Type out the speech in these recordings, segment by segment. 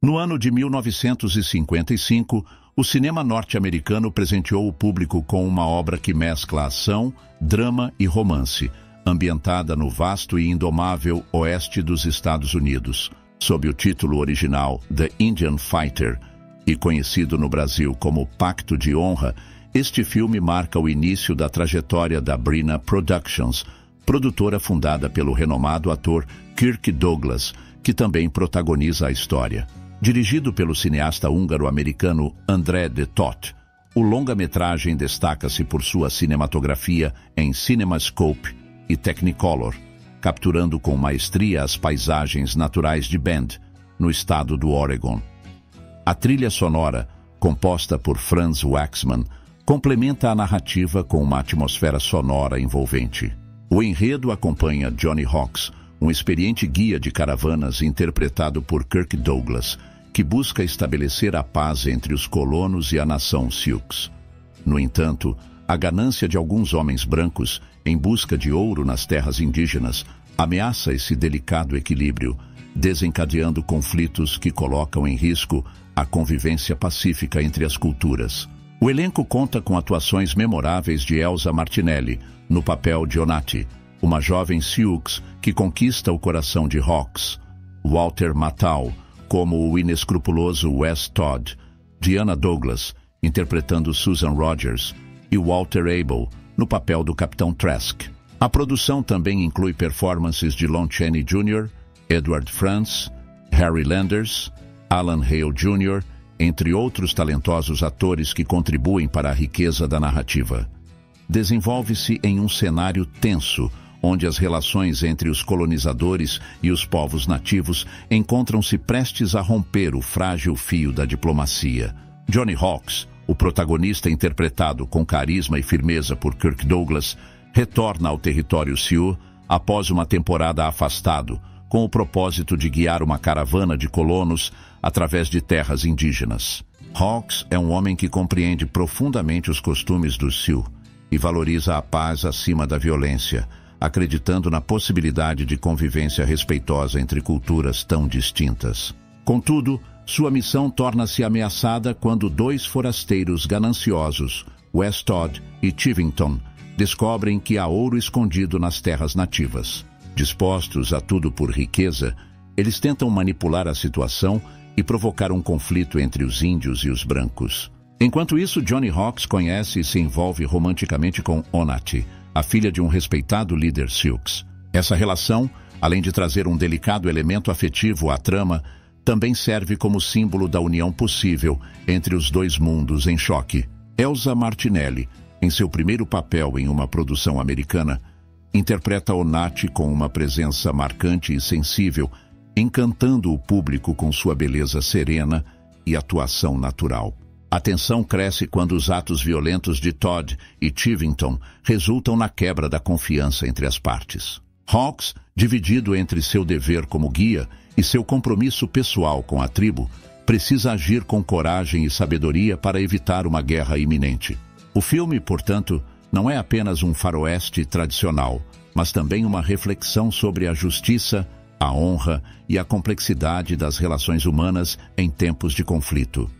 No ano de 1955, o cinema norte-americano presenteou o público com uma obra que mescla ação, drama e romance, ambientada no vasto e indomável oeste dos Estados Unidos, sob o título original The Indian Fighter, e conhecido no Brasil como Pacto de Honra. Este filme marca o início da trajetória da Bryna Productions, produtora fundada pelo renomado ator Kirk Douglas, que também protagoniza a história. Dirigido pelo cineasta húngaro-americano André de Toth, o longa-metragem destaca-se por sua cinematografia em CinemaScope e Technicolor, capturando com maestria as paisagens naturais de Bend, no estado do Oregon. A trilha sonora, composta por Franz Waxman, complementa a narrativa com uma atmosfera sonora envolvente. O enredo acompanha Johnny Hawks, um experiente guia de caravanas interpretado por Kirk Douglas, que busca estabelecer a paz entre os colonos e a nação Sioux. No entanto, a ganância de alguns homens brancos, em busca de ouro nas terras indígenas, ameaça esse delicado equilíbrio, desencadeando conflitos que colocam em risco a convivência pacífica entre as culturas. O elenco conta com atuações memoráveis de Elsa Martinelli, no papel de Onati, uma jovem Sioux que conquista o coração de Hawks, Walter Matthau, como o inescrupuloso Wes Todd, Diana Douglas, interpretando Susan Rogers, e Walter Abel, no papel do Capitão Trask. A produção também inclui performances de Lon Chaney Jr., Edward Franz, Harry Landers, Alan Hale Jr., entre outros talentosos atores que contribuem para a riqueza da narrativa. Desenvolve-se em um cenário tenso, onde as relações entre os colonizadores e os povos nativos encontram-se prestes a romper o frágil fio da diplomacia. Johnny Hawks, o protagonista interpretado com carisma e firmeza por Kirk Douglas, retorna ao território Sioux após uma temporada afastado, com o propósito de guiar uma caravana de colonos através de terras indígenas. Hawks é um homem que compreende profundamente os costumes dos Sioux e valoriza a paz acima da violência, acreditando na possibilidade de convivência respeitosa entre culturas tão distintas. Contudo, sua missão torna-se ameaçada quando dois forasteiros gananciosos, Wes Todd e Chivington, descobrem que há ouro escondido nas terras nativas. Dispostos a tudo por riqueza, eles tentam manipular a situação e provocar um conflito entre os índios e os brancos. Enquanto isso, Johnny Hawks conhece e se envolve romanticamente com Onati, a filha de um respeitado líder Sioux. Essa relação, além de trazer um delicado elemento afetivo à trama, também serve como símbolo da união possível entre os dois mundos em choque. Elsa Martinelli, em seu primeiro papel em uma produção americana, interpreta Onati com uma presença marcante e sensível, encantando o público com sua beleza serena e atuação natural. A tensão cresce quando os atos violentos de Todd e Chivington resultam na quebra da confiança entre as partes. Hawks, dividido entre seu dever como guia e seu compromisso pessoal com a tribo, precisa agir com coragem e sabedoria para evitar uma guerra iminente. O filme, portanto, não é apenas um faroeste tradicional, mas também uma reflexão sobre a justiça, a honra e a complexidade das relações humanas em tempos de conflito.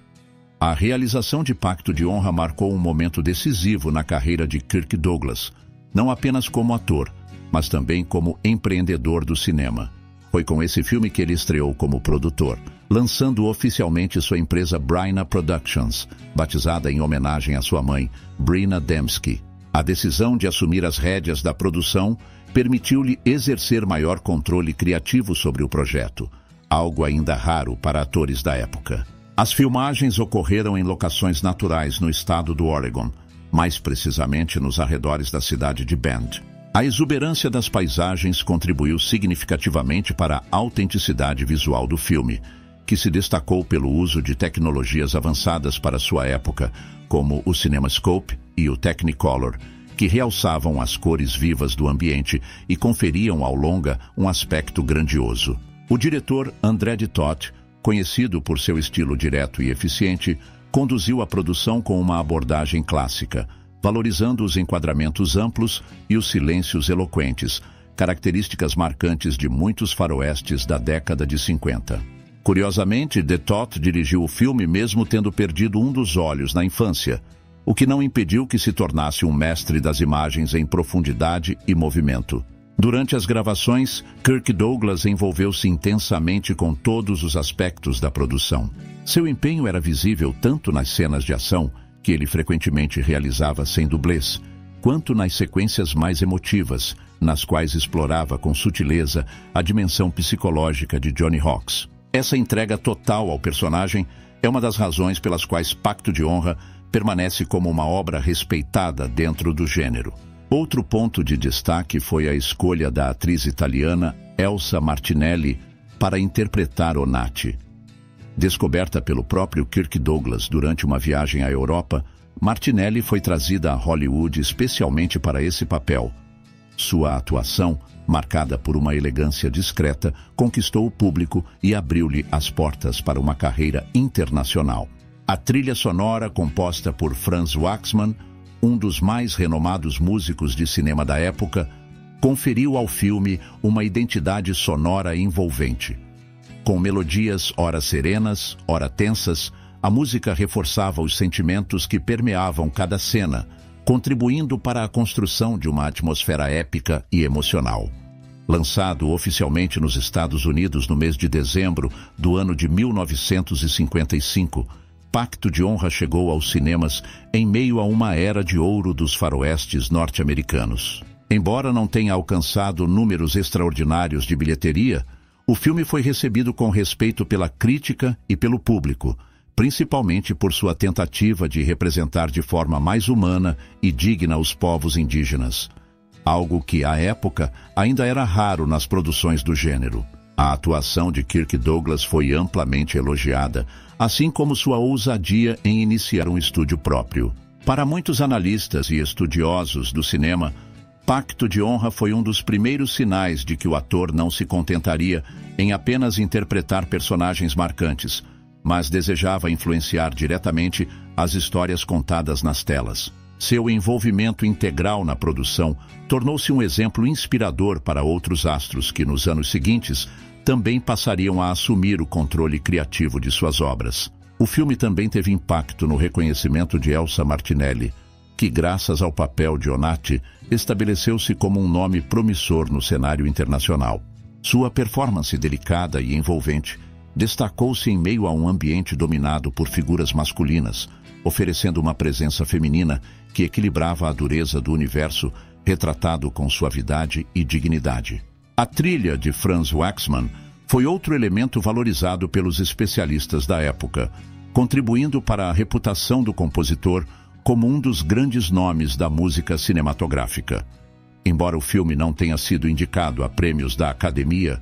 A realização de Pacto de Honra marcou um momento decisivo na carreira de Kirk Douglas, não apenas como ator, mas também como empreendedor do cinema. Foi com esse filme que ele estreou como produtor, lançando oficialmente sua empresa Bryna Productions, batizada em homenagem à sua mãe, Bryna Dembski. A decisão de assumir as rédeas da produção permitiu-lhe exercer maior controle criativo sobre o projeto, algo ainda raro para atores da época. As filmagens ocorreram em locações naturais no estado do Oregon, mais precisamente nos arredores da cidade de Bend. A exuberância das paisagens contribuiu significativamente para a autenticidade visual do filme, que se destacou pelo uso de tecnologias avançadas para sua época, como o CinemaScope e o Technicolor, que realçavam as cores vivas do ambiente e conferiam ao longa um aspecto grandioso. O diretor André de Toth, conhecido por seu estilo direto e eficiente, conduziu a produção com uma abordagem clássica, valorizando os enquadramentos amplos e os silêncios eloquentes, características marcantes de muitos faroestes da década de 50. Curiosamente, de Toth dirigiu o filme mesmo tendo perdido um dos olhos na infância, o que não impediu que se tornasse um mestre das imagens em profundidade e movimento. Durante as gravações, Kirk Douglas envolveu-se intensamente com todos os aspectos da produção. Seu empenho era visível tanto nas cenas de ação, que ele frequentemente realizava sem dublês, quanto nas sequências mais emotivas, nas quais explorava com sutileza a dimensão psicológica de Johnny Hawks. Essa entrega total ao personagem é uma das razões pelas quais Pacto de Honra permanece como uma obra respeitada dentro do gênero. Outro ponto de destaque foi a escolha da atriz italiana Elsa Martinelli para interpretar Onati. Descoberta pelo próprio Kirk Douglas durante uma viagem à Europa, Martinelli foi trazida a Hollywood especialmente para esse papel. Sua atuação, marcada por uma elegância discreta, conquistou o público e abriu-lhe as portas para uma carreira internacional. A trilha sonora, composta por Franz Waxman, um dos mais renomados músicos de cinema da época, conferiu ao filme uma identidade sonora envolvente. Com melodias ora serenas, ora tensas, a música reforçava os sentimentos que permeavam cada cena, contribuindo para a construção de uma atmosfera épica e emocional. Lançado oficialmente nos Estados Unidos no mês de dezembro do ano de 1955, Pacto de Honra chegou aos cinemas em meio a uma era de ouro dos faroestes norte-americanos. Embora não tenha alcançado números extraordinários de bilheteria, o filme foi recebido com respeito pela crítica e pelo público, principalmente por sua tentativa de representar de forma mais humana e digna os povos indígenas, algo que, à época, ainda era raro nas produções do gênero. A atuação de Kirk Douglas foi amplamente elogiada, assim como sua ousadia em iniciar um estúdio próprio. Para muitos analistas e estudiosos do cinema, Pacto de Honra foi um dos primeiros sinais de que o ator não se contentaria em apenas interpretar personagens marcantes, mas desejava influenciar diretamente as histórias contadas nas telas. Seu envolvimento integral na produção tornou-se um exemplo inspirador para outros astros que, nos anos seguintes, também passariam a assumir o controle criativo de suas obras. O filme também teve impacto no reconhecimento de Elsa Martinelli, que, graças ao papel de Onati, estabeleceu-se como um nome promissor no cenário internacional. Sua performance delicada e envolvente destacou-se em meio a um ambiente dominado por figuras masculinas, oferecendo uma presença feminina que equilibrava a dureza do universo, retratado com suavidade e dignidade. A trilha de Franz Waxman foi outro elemento valorizado pelos especialistas da época, contribuindo para a reputação do compositor como um dos grandes nomes da música cinematográfica. Embora o filme não tenha sido indicado a prêmios da Academia,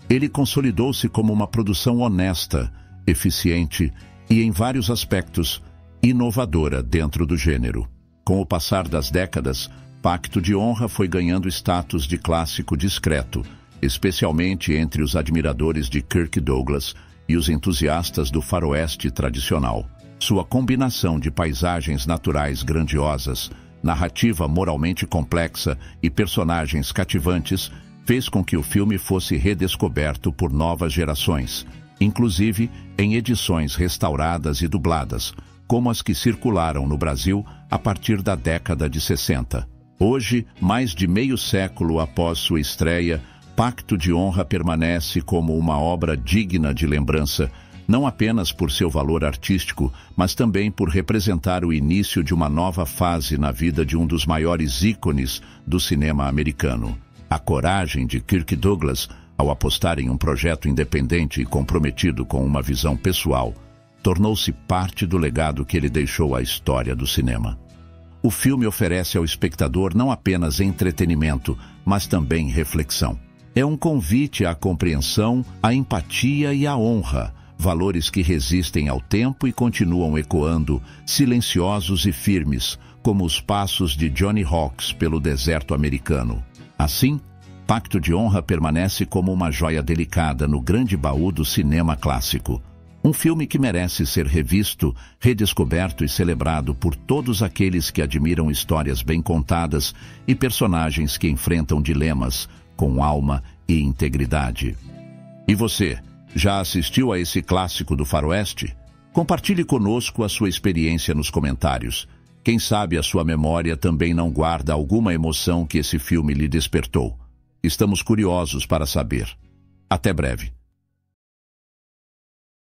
ele consolidou-se como uma produção honesta, eficiente e, em vários aspectos, inovadora dentro do gênero. Com o passar das décadas, Pacto de Honra foi ganhando status de clássico discreto, especialmente entre os admiradores de Kirk Douglas e os entusiastas do faroeste tradicional. Sua combinação de paisagens naturais grandiosas, narrativa moralmente complexa e personagens cativantes fez com que o filme fosse redescoberto por novas gerações, inclusive em edições restauradas e dubladas, como as que circularam no Brasil a partir da década de 60. Hoje, mais de meio século após sua estreia, Pacto de Honra permanece como uma obra digna de lembrança, não apenas por seu valor artístico, mas também por representar o início de uma nova fase na vida de um dos maiores ícones do cinema americano. A coragem de Kirk Douglas, ao apostar em um projeto independente e comprometido com uma visão pessoal, tornou-se parte do legado que ele deixou à história do cinema. O filme oferece ao espectador não apenas entretenimento, mas também reflexão. É um convite à compreensão, à empatia e à honra, valores que resistem ao tempo e continuam ecoando, silenciosos e firmes, como os passos de Johnny Hawks pelo deserto americano. Assim, Pacto de Honra permanece como uma joia delicada no grande baú do cinema clássico. Um filme que merece ser revisto, redescoberto e celebrado por todos aqueles que admiram histórias bem contadas e personagens que enfrentam dilemas com alma e integridade. E você, Já assistiu a esse clássico do faroeste? Compartilhe conosco a sua experiência nos comentários. Quem sabe a sua memória também não guarda alguma emoção que esse filme lhe despertou. Estamos curiosos para saber. Até breve.